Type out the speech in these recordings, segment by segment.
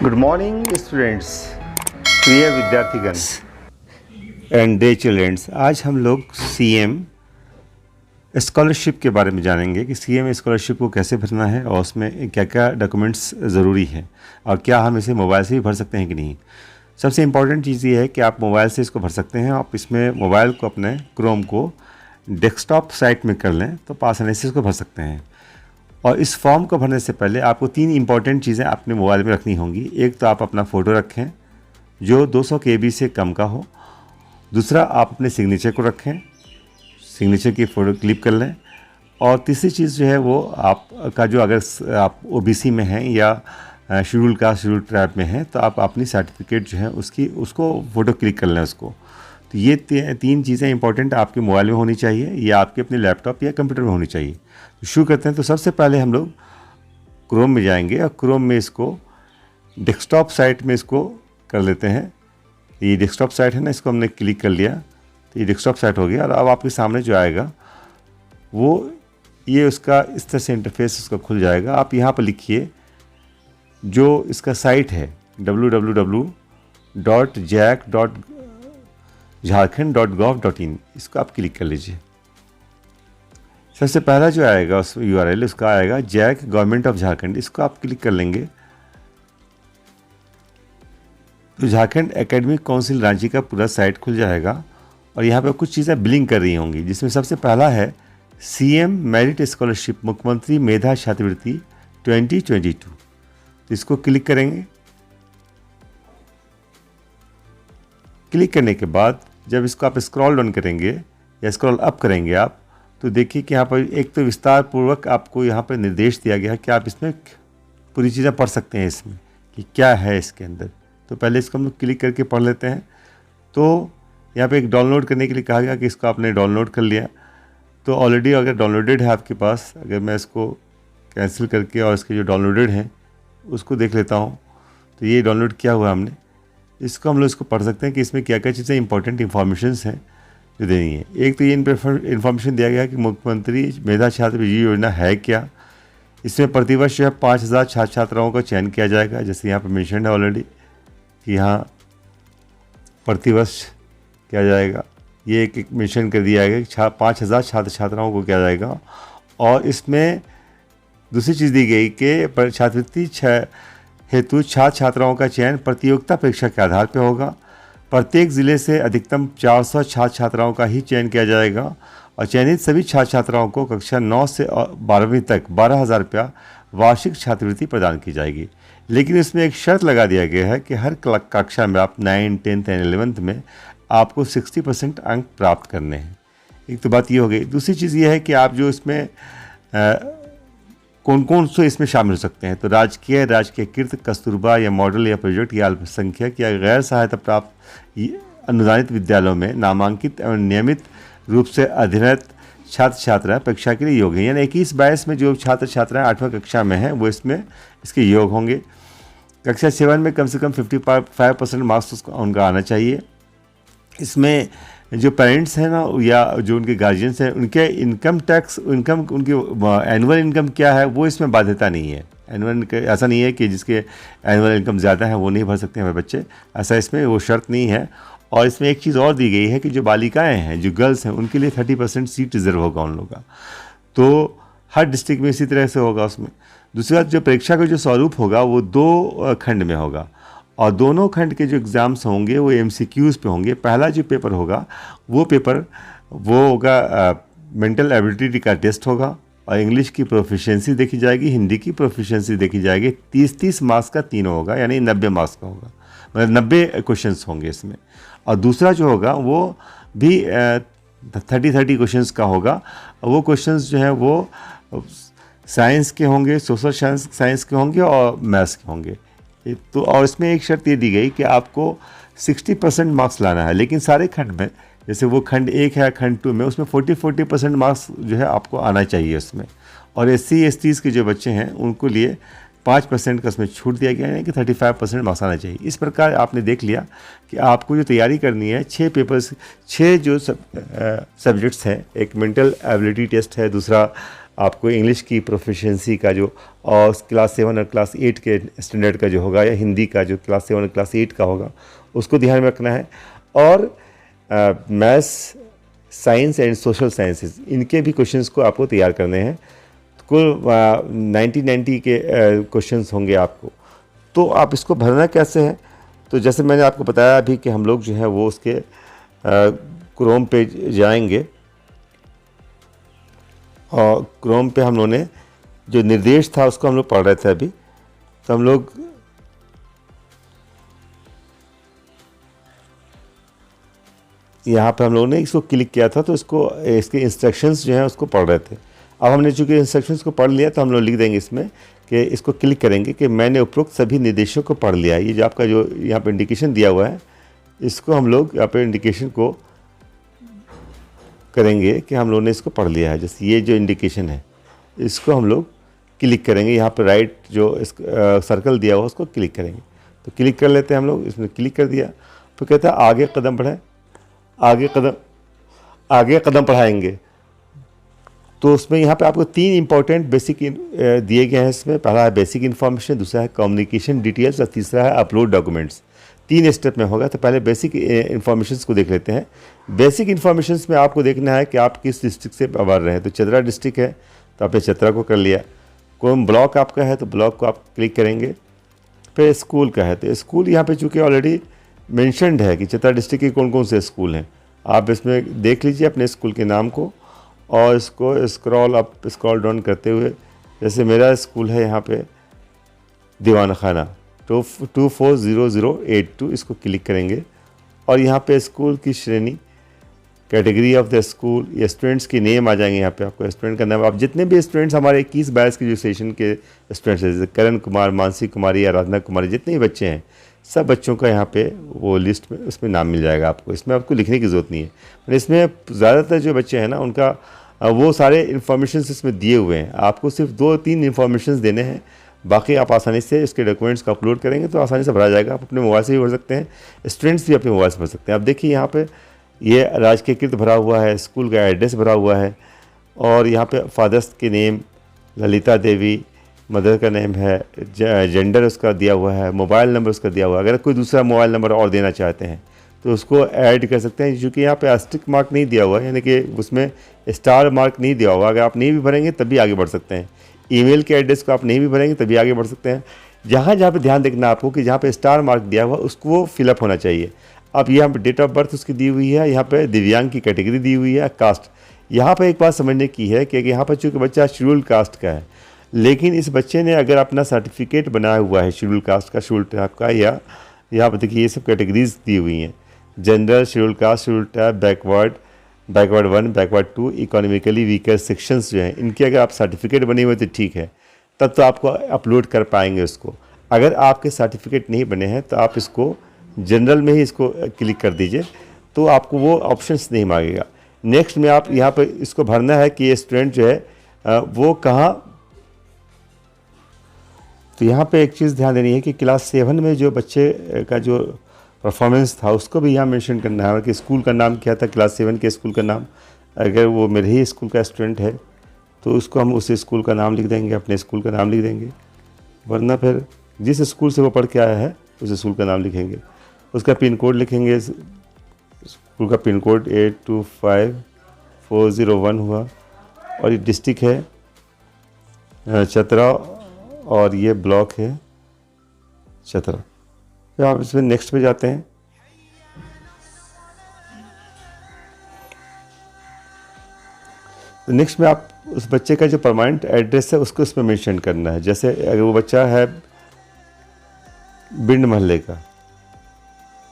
Good morning students, प्रिय विद्यार्थीगण and day childrens. आज हम लोग सीएम स्कॉलरशिप के बारे में जानेंगे कि सीएम स्कॉलरशिप को कैसे भरना है और उसमें क्या क्या डॉक्यूमेंट्स ज़रूरी हैं और क्या हम इसे मोबाइल से भी भर सकते हैं कि नहीं। सबसे इम्पॉर्टेंट चीज़ ये है कि आप मोबाइल से इसको भर सकते हैं। आप इसमें मोबाइल को अपने क्रोम को डेस्कटॉप साइट में कर लें तो आसानी से इसको भर सकते हैं। और इस फॉर्म को भरने से पहले आपको 3 इंपॉर्टेंट चीज़ें अपने मोबाइल में रखनी होंगी। एक तो आप अपना फ़ोटो रखें जो 200 KB से कम का हो। दूसरा, आप अपने सिग्नेचर को रखें, सिग्नेचर की फ़ोटो क्लिक कर लें। और तीसरी चीज़ जो है वो आपका जो अगर आप OBC में हैं या शेड्यूल कास्ट शेड्यूल ट्राइब में हैं तो आप अपनी सर्टिफिकेट जो है उसको फ़ोटो क्लिक कर लें उसको। तो ये 3 चीज़ें इंपॉर्टेंट आपके मोबाइल में होनी चाहिए या आपके अपने लैपटॉप या कंप्यूटर में होनी चाहिए। तो शुरू करते हैं। तो सबसे पहले हम लोग क्रोम में जाएंगे और क्रोम में इसको डेस्कटॉप साइट में इसको कर लेते हैं। ये डेस्कटॉप साइट है ना, इसको हमने क्लिक कर लिया तो ये डेस्कटॉप साइट हो गया। और अब आपके सामने जो आएगा वो ये उसका इस तरह से इंटरफेस उसका खुल जाएगा। आप यहाँ पर लिखिए जो इसका साइट है www.jac.jharkhand.gov.in, इसको आप क्लिक कर लीजिए। सबसे पहला जो आएगा उस URL उसका आएगा जैक गवर्नमेंट ऑफ झारखंड, इसको आप क्लिक कर लेंगे तो झारखंड एकेडमिक काउंसिल रांची का पूरा साइट खुल जाएगा। और यहाँ पे कुछ चीज़ें ब्लिंक कर रही होंगी जिसमें सबसे पहला है सीएम मेरिट स्कॉलरशिप मुख्यमंत्री मेधा छात्रवृत्ति 2022। तो इसको क्लिक करेंगे। क्लिक करने के बाद जब इसको आप स्क्रॉल डाउन करेंगे या स्क्रॉल अप करेंगे आप तो देखिए कि यहाँ पर एक तो विस्तार पूर्वक आपको यहाँ पर निर्देश दिया गया है कि आप इसमें पूरी चीज़ें पढ़ सकते हैं इसमें कि क्या है इसके अंदर। तो पहले इसको हम लोग क्लिक करके पढ़ लेते हैं। तो यहाँ पे एक डाउनलोड करने के लिए कहा गया कि इसको आपने डाउनलोड कर लिया। तो ऑलरेडी अगर डाउनलोडेड है आपके पास, अगर मैं इसको कैंसिल करके और इसके जो डाउनलोडेड हैं उसको देख लेता हूँ तो ये डाउनलोड किया हुआ हमने, इसको हम लोग इसको पढ़ सकते हैं कि इसमें क्या क्या चीज़ें इंपॉर्टेंट इन्फॉर्मेशंस हैं जो देनी है। एक तो ये इन्फॉर्मेशन दिया गया कि मुख्यमंत्री मेधा छात्रवृत्ति योजना है क्या। इसमें प्रतिवर्ष जो है 5000 छात्र छात्राओं का चयन किया जाएगा, जैसे यहाँ पर मेंशन है ऑलरेडी कि यहाँ प्रतिवर्ष किया जाएगा। ये एक मेंशन कर दिया गया कि 5000 छात्र छात्राओं को किया जाएगा। और इसमें दूसरी चीज़ दी गई कि छात्रवृत्ति हेतु छात्र छात्राओं का चयन प्रतियोगिता परीक्षा के आधार पर होगा। प्रत्येक ज़िले से अधिकतम 400 छात्र छात्राओं का ही चयन किया जाएगा और चयनित सभी छात्र छात्राओं को कक्षा 9 से 12वीं तक 12,000 रुपया वार्षिक छात्रवृत्ति प्रदान की जाएगी। लेकिन इसमें एक शर्त लगा दिया गया है कि हर कक्षा में आप 9, 10th एंड 11th में आपको 60% अंक प्राप्त करने हैं। एक तो बात ये हो गई। दूसरी चीज़ ये है कि आप जो इसमें कौन कौन से इसमें शामिल हो सकते हैं। तो राजकीयकृत, कस्तूरबा या मॉडल या प्रोजेक्ट या अल्पसंख्यक या गैर सहायता प्राप्त अनुदानित विद्यालयों में नामांकित एवं नियमित रूप से अध्ययनरत छात्र छात्राएं परीक्षा के लिए योग्य हैं। यानी 21-22 में जो छात्र छात्राएं 8वीं कक्षा में हैं वो इसमें इसके योग्य होंगे। कक्षा 7 में कम से कम 55% मार्क्स उनका आना चाहिए। इसमें जो पेरेंट्स हैं ना या जो उनके गार्जियंस हैं उनके इनकम उनकी एनुअल इनकम क्या है वो इसमें बाध्यता नहीं है। एनुअल ऐसा नहीं है कि जिसके एनुअल इनकम ज़्यादा है वो नहीं भर सकते हमारे बच्चे, ऐसा इसमें वो शर्त नहीं है। और इसमें एक चीज़ और दी गई है कि जो बालिकाएं हैं, जो गर्ल्स हैं, उनके लिए 30% सीट रिजर्व होगा उन लोगों का। तो हर डिस्ट्रिक्ट में इसी तरह से होगा उसमें। दूसरी बात, जो परीक्षा का जो स्वरूप होगा वो 2 खंड में होगा और दोनों खंड के जो एग्ज़ाम्स होंगे वो MCQs पे होंगे। पहला जो पेपर होगा वो होगा मेंटल एबिलिटी का टेस्ट होगा और इंग्लिश की प्रोफिशिएंसी देखी जाएगी, हिंदी की प्रोफिशिएंसी देखी जाएगी। 30 मार्क्स का तीनों होगा, यानी 90 मार्क्स का होगा, मतलब 90 क्वेश्चंस होंगे इसमें। और दूसरा जो होगा वो भी 30 क्वेश्चंस का होगा। वो क्वेश्चंस जो हैं वो साइंस के होंगे, सोशल साइंस के होंगे और मैथ्स के होंगे। तो और इसमें एक शर्त ये दी गई कि आपको 60% मार्क्स लाना है, लेकिन सारे खंड में, जैसे वो खंड 1 है, खंड 2 में उसमें 40% मार्क्स जो है आपको आना चाहिए उसमें। और SC STs के जो बच्चे हैं उनको लिए 5% का उसमें छूट दिया गया है कि 35% मार्क्स आना चाहिए। इस प्रकार आपने देख लिया कि आपको जो तैयारी करनी है 6 पेपर्स, 6 जो सब्जेक्ट्स हैं, एक मेंटल एबिलिटी टेस्ट है, दूसरा आपको इंग्लिश की प्रोफिशिएंसी का जो और क्लास 7 और क्लास 8 के स्टैंडर्ड का जो होगा, या हिंदी का जो क्लास 7 और क्लास 8 का होगा, उसको ध्यान में रखना है। और maths, science and social sciences, इनके भी क्वेश्चंस को आपको तैयार करने हैं। कुल 90 के क्वेश्चंस होंगे आपको। तो आप इसको भरना कैसे है, तो जैसे मैंने आपको बताया अभी कि हम लोग जो है वो उसके क्रोम पे जाएंगे, और क्रोम पे हम लोगों ने जो निर्देश था उसको हम लोग पढ़ रहे थे अभी। तो हम लोग यहाँ पे हम लोगों ने इसको क्लिक किया था, तो इसके इंस्ट्रक्शंस जो हैं उसको पढ़ रहे थे। अब हमने चूँकि इंस्ट्रक्शंस को पढ़ लिया, तो हम लोग लिख देंगे इसमें कि इसको क्लिक करेंगे कि मैंने उपरोक्त सभी निर्देशों को पढ़ लिया है। ये जो आपका जो यहाँ पे इंडिकेशन दिया हुआ है, इसको हम लोग यहाँ पे इंडिकेशन को करेंगे कि हम लोगों ने इसको पढ़ लिया है। जैसे ये जो इंडिकेशन है, इसको हम लोग क्लिक करेंगे, यहाँ पे राइट जो सर्कल दिया हुआ उसको क्लिक करेंगे। तो क्लिक कर लेते हैं हम लोग, इसमें क्लिक कर दिया। तो कहता है आगे कदम बढ़ाएं, आगे कदम बढ़ाएंगे। तो उसमें यहाँ पे आपको 3 इंपॉर्टेंट बेसिक दिए गए हैं इसमें। पहला है बेसिक इन्फॉर्मेशन, दूसरा है कम्युनिकेशन डिटेल्स, और तीसरा है अपलोड डॉक्यूमेंट्स। 3 स्टेप में होगा। तो पहले बेसिक इन्फॉर्मेशंस को देख लेते हैं। बेसिक इन्फॉर्मेशंस में आपको देखना है कि आप किस डिस्ट्रिक्ट से बाहर रहे हैं। तो चतरा डिस्ट्रिक्ट है तो आपने चतरा को कर लिया। कोई ब्लॉक आपका है तो ब्लॉक को आप क्लिक करेंगे। फिर स्कूल का है तो स्कूल यहाँ पे चूँकि ऑलरेडी मेंशनड है कि चतरा डिस्ट्रिक्ट के कौन कौन से स्कूल हैं, आप इसमें देख लीजिए अपने स्कूल के नाम को, और इसको स्क्रॉल अप स्क्रॉल डाउन करते हुए, जैसे मेरा स्कूल है यहाँ पे दीवाना खाना 240082, इसको क्लिक करेंगे। और यहाँ पे स्कूल की श्रेणी, कैटेगरी ऑफ द स्कूल, ये स्टूडेंट्स की नेम आ जाएंगे। यहाँ पे आपको स्टूडेंट का नाम, आप जितने भी स्टूडेंट्स हमारे 21-22 के जो सेशन के स्टूडेंट्स हैं, जैसे करण कुमार, मानसी कुमारी, आराधना कुमारी, जितने भी बच्चे हैं, सब बच्चों का यहाँ पे वो लिस्ट में उसमें नाम मिल जाएगा आपको। इसमें आपको लिखने की ज़रूरत नहीं है। इसमें ज़्यादातर जो बच्चे हैं ना, उनका वो सारे इन्फॉर्मेशन इसमें दिए हुए हैं। आपको सिर्फ 2-3 इन्फॉर्मेशन देने हैं, बाकी आप आसानी से इसके डॉक्यूमेंट्स को अपलोड करेंगे तो आसानी से भरा जाएगा। आप अपने मोबाइल से भी भर सकते हैं, स्टूडेंट्स भी अपने मोबाइल से भर सकते हैं। आप देखिए यहाँ पे ये राजकीय कृत भरा हुआ है, स्कूल का एड्रेस भरा हुआ है, और यहाँ पे फादर्स के नेम ललिता देवी, मदर का नेम है, जेंडर उसका दिया हुआ है, मोबाइल नंबर उसका दिया हुआ है। अगर कोई दूसरा मोबाइल नंबर और देना चाहते हैं तो उसको ऐड कर सकते हैं, क्योंकि यहाँ पे आस्टिक मार्क नहीं दिया हुआ है, यानी कि उसमें स्टार मार्क नहीं दिया हुआ। अगर आप नहीं भी भरेंगे तभी आगे बढ़ सकते हैं। ईमेल के एड्रेस को आप नहीं भी भरेंगे तभी आगे बढ़ सकते हैं। जहाँ पे ध्यान देखना आपको कि जहाँ पे स्टार मार्क दिया हुआ उसको वो फिलअप होना चाहिए। अब यहाँ पे डेट ऑफ बर्थ उसकी दी हुई है, यहाँ पे दिव्यांग की कैटेगरी दी हुई है, कास्ट। यहाँ पे एक बात समझने की है कि यहाँ पर चूँकि बच्चा शेड्यूल्ड कास्ट का है, लेकिन इस बच्चे ने अगर अपना सर्टिफिकेट बनाया हुआ है शेड्यूल्ड कास्ट का, शेड्यूल्ड ट्राइब का, या यहाँ पर देखिए ये सब कैटेगरीज दी हुई हैं, general, scheduled caste, scheduled tribe, backward 1, backward 2, economically weaker sections जो हैं, इनके अगर आप सर्टिफिकेट बने हुए तो ठीक है, तब तो आपको अपलोड कर पाएंगे उसको। अगर आपके सर्टिफिकेट नहीं बने हैं तो आप इसको जनरल में ही इसको क्लिक कर दीजिए, तो आपको वो ऑप्शंस नहीं मांगेगा। नेक्स्ट में आप यहाँ पर इसको भरना है कि ये स्टूडेंट जो है वो कहाँ। तो यहाँ पे एक चीज़ ध्यान देनी है कि क्लास 7 में जो बच्चे का जो परफॉर्मेंस था उसको भी यहाँ मेंशन करना है, कि स्कूल का नाम क्या था, क्लास 7 के स्कूल का नाम। अगर वो मेरे ही स्कूल का स्टूडेंट है तो उसको हम उस स्कूल का नाम लिख देंगे, अपने स्कूल का नाम लिख देंगे, वरना फिर जिस स्कूल से वो पढ़ के आया है उस स्कूल का नाम लिखेंगे। उसका पिन कोड लिखेंगे, स्कूल का पिन कोड 825401 हुआ, और ये डिस्ट्रिक्ट है चतरा, और ये ब्लॉक है चतरा। फिर आप इसमें नेक्स्ट पे जाते हैं। तो नेक्स्ट में आप उस बच्चे का जो परमानेंट एड्रेस है उसको इसमें मेंशन करना है। जैसे अगर वो बच्चा है बिंड मोहल्ले का,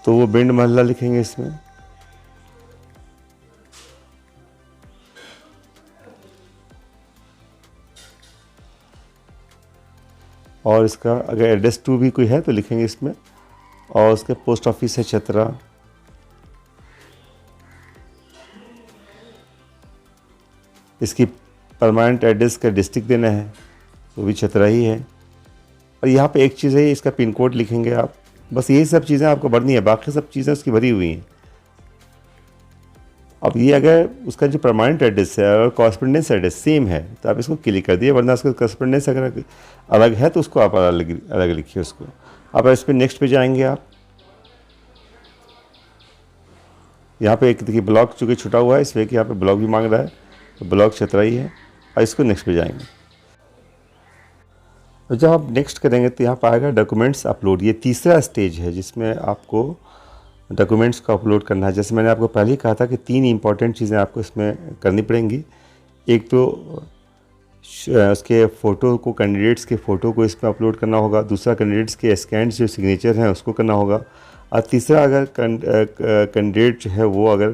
तो वो बिंड मोहल्ला लिखेंगे इसमें। और इसका अगर एड्रेस 2 भी कोई है तो लिखेंगे इसमें। और उसके पोस्ट ऑफिस है चतरा, इसकी परमानेंट एड्रेस का डिस्ट्रिक्ट देना है, वो भी चतरा ही है। और यहाँ पे एक चीज़ है, इसका पिन कोड लिखेंगे आप। बस यही सब चीज़ें आपको भरनी है, बाकी सब चीज़ें उसकी भरी हुई हैं। अब ये अगर उसका जो परमानेंट एड्रेस है और कॉरेस्पोंडेंस एड्रेस सेम है तो आप इसको क्लिक कर दिए, वरना उसका कॉरेस्पोंडेंस अगर अलग है तो उसको आप अलग अलग लिखिए उसको। अब इस पर नेक्स्ट पे जाएंगे आप, यहाँ पे एक देखिए ब्लॉक चूँकि छुटा हुआ है इसलिए कि यहाँ पे ब्लॉक भी मांग रहा है, तो ब्लॉक चतराई है, और इसको नेक्स्ट पे जाएंगे। तो जब आप नेक्स्ट करेंगे तो यहाँ पर आएगा डॉक्यूमेंट्स अपलोड। ये तीसरा स्टेज है जिसमें आपको डॉक्यूमेंट्स को अपलोड करना है। जैसे मैंने आपको पहले ही कहा था कि 3 इंपॉर्टेंट चीज़ें आपको इसमें करनी पड़ेंगी। एक तो उसके फ़ोटो को, कैंडिडेट्स के फ़ोटो को इसमें अपलोड करना होगा। दूसरा कैंडिडेट्स के स्कैन जो सिग्नेचर हैं उसको करना होगा। और तीसरा अगर कैंडिडेट जो है वो अगर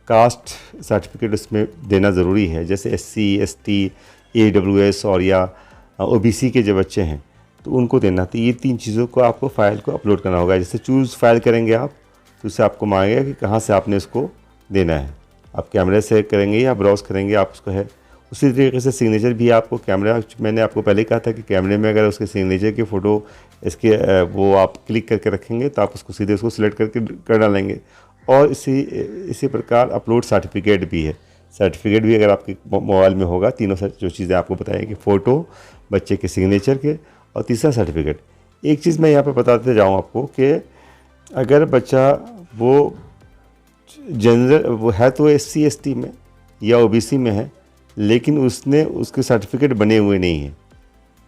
कास्ट सर्टिफिकेट उसमें देना ज़रूरी है, जैसे SC ST AWS और या OBC के जो बच्चे हैं तो उनको देना। तो ये 3 चीज़ों को आपको फ़ाइल को अपलोड करना होगा। जैसे चूज़ फाइल करेंगे आप तो उससे आपको मांगेगा कि कहाँ से आपने इसको देना है। आप कैमरे से करेंगे या ब्राउज़ करेंगे आप उसको है। उसी तरीके से सिग्नेचर भी आपको कैमरा, मैंने आपको पहले कहा था कि कैमरे में अगर उसके सिग्नेचर की फ़ोटो इसके वो आप क्लिक करके रखेंगे तो आप उसको सीधे उसको सिलेक्ट करके कर डालेंगे। और इसी प्रकार अपलोड सर्टिफिकेट भी है। सर्टिफिकेट भी अगर आपके मोबाइल में होगा, तीनों जो चीज़ें आपको बताएंगे, फ़ोटो, बच्चे के सिग्नेचर के और तीसरा सर्टिफिकेट। एक चीज़ मैं यहाँ पे बताते जाऊँ आपको कि अगर बच्चा वो जनरल वो है तो SC ST में या OBC में है, लेकिन उसके सर्टिफिकेट बने हुए नहीं हैं,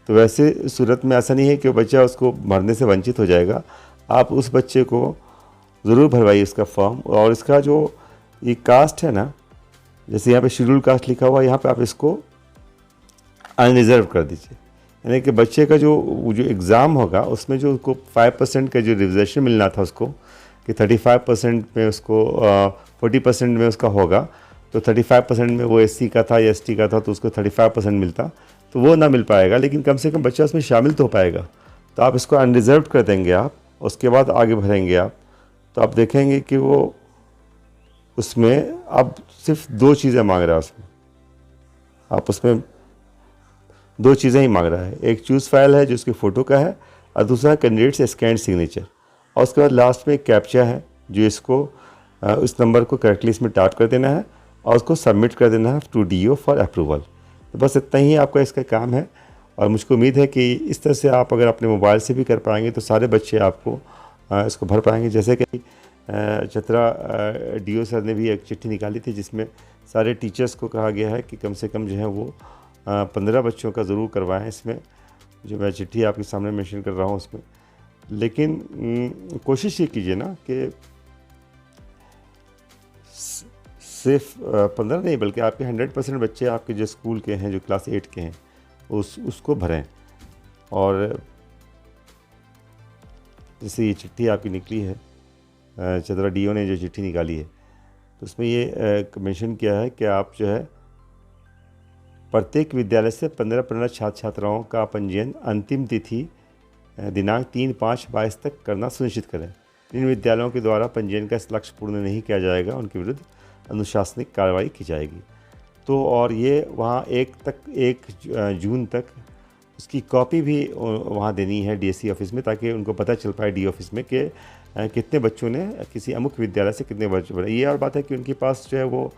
तो वैसे सूरत में ऐसा नहीं है कि बच्चा उसको भरने से वंचित हो जाएगा। आप उस बच्चे को ज़रूर भरवाइए उसका फॉर्म। और इसका जो ये कास्ट है ना, जैसे यहाँ पे शेड्यूल कास्ट लिखा हुआ है, यहाँ पे आप इसको अनरिजर्व कर दीजिए। यानी कि बच्चे का जो एग्ज़ाम होगा उसमें जो उसको 5% का जो रिजर्वेशन मिलना था उसको, कि 35% में उसको 40% में उसका होगा, तो 35% में वो SC का था या ST का था तो उसको 35% मिलता, तो वो ना मिल पाएगा। लेकिन कम से कम बच्चा उसमें शामिल तो हो पाएगा। तो आप इसको अनरिजर्व कर देंगे आप, उसके बाद आगे बढ़ेंगे आप, तो आप देखेंगे कि वो उसमें अब सिर्फ 2 चीज़ें मांग रहा है। उसमें आप उसमें 2 चीज़ें ही मांग रहा है। एक चूज़ फाइल है जो उसकी फ़ोटो का है, और दूसरा कैंडिडेट स्कैन सिग्नेचर। और उसके बाद लास्ट में एक कैप्चा है जो इसको इस नंबर को करेक्टली इसमें टाइप कर देना है और उसको सबमिट कर देना है टू DO फॉर अप्रूवल। तो बस इतना ही आपका इसका काम है। और मुझको उम्मीद है कि इस तरह से आप अगर अपने मोबाइल से भी कर पाएंगे तो सारे बच्चे आपको इसको भर पाएंगे। जैसे कि चतरा DO सर ने भी एक चिट्ठी निकाली थी जिसमें सारे टीचर्स को कहा गया है कि कम से कम जो है वो 15 बच्चों का ज़रूर करवाएं। इसमें जो मैं चिट्ठी आपके सामने मेंशन कर रहा हूँ उसमें, लेकिन कोशिश ये कीजिए ना कि सिर्फ 15 नहीं बल्कि आपके 100% बच्चे आपके जो स्कूल के हैं, जो क्लास 8 के हैं, उसको भरें। और जैसे ये चिट्ठी आपकी निकली है, चतरा DO ने जो चिट्ठी निकाली है, तो उसमें ये मेंशन किया है कि आप जो है प्रत्येक विद्यालय से 15 छात्र छात्राओं का पंजीयन अंतिम तिथि दिनांक 3/5/22 तक करना सुनिश्चित करें। इन विद्यालयों के द्वारा पंजीयन का इस लक्ष्य पूर्ण नहीं किया जाएगा, उनके विरुद्ध अनुशासनिक कार्रवाई की जाएगी। तो और ये वहाँ 1 जून तक उसकी कॉपी भी वहाँ देनी है DSC ऑफिस में, ताकि उनको पता चल पाए DO ऑफिस में कि कितने बच्चों ने किसी अमुक विद्यालय से कितने बच्चे पढ़े। ये और बात है कि उनके पास जो है वो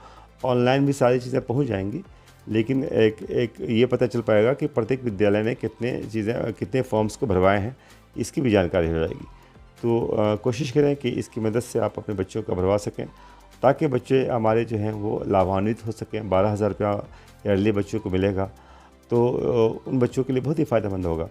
ऑनलाइन भी सारी चीज़ें पहुँच जाएंगी, लेकिन एक ये पता चल पाएगा कि प्रत्येक विद्यालय ने कितने फॉर्म्स को भरवाए हैं, इसकी भी जानकारी हो जाएगी। तो कोशिश करें कि इसकी मदद से आप अपने बच्चों का भरवा सकें, ताकि बच्चे हमारे जो हैं वो लाभान्वित हो सकें। 12,000 रुपया ईयरली बच्चों को मिलेगा, तो उन बच्चों के लिए बहुत ही फ़ायदेमंद होगा।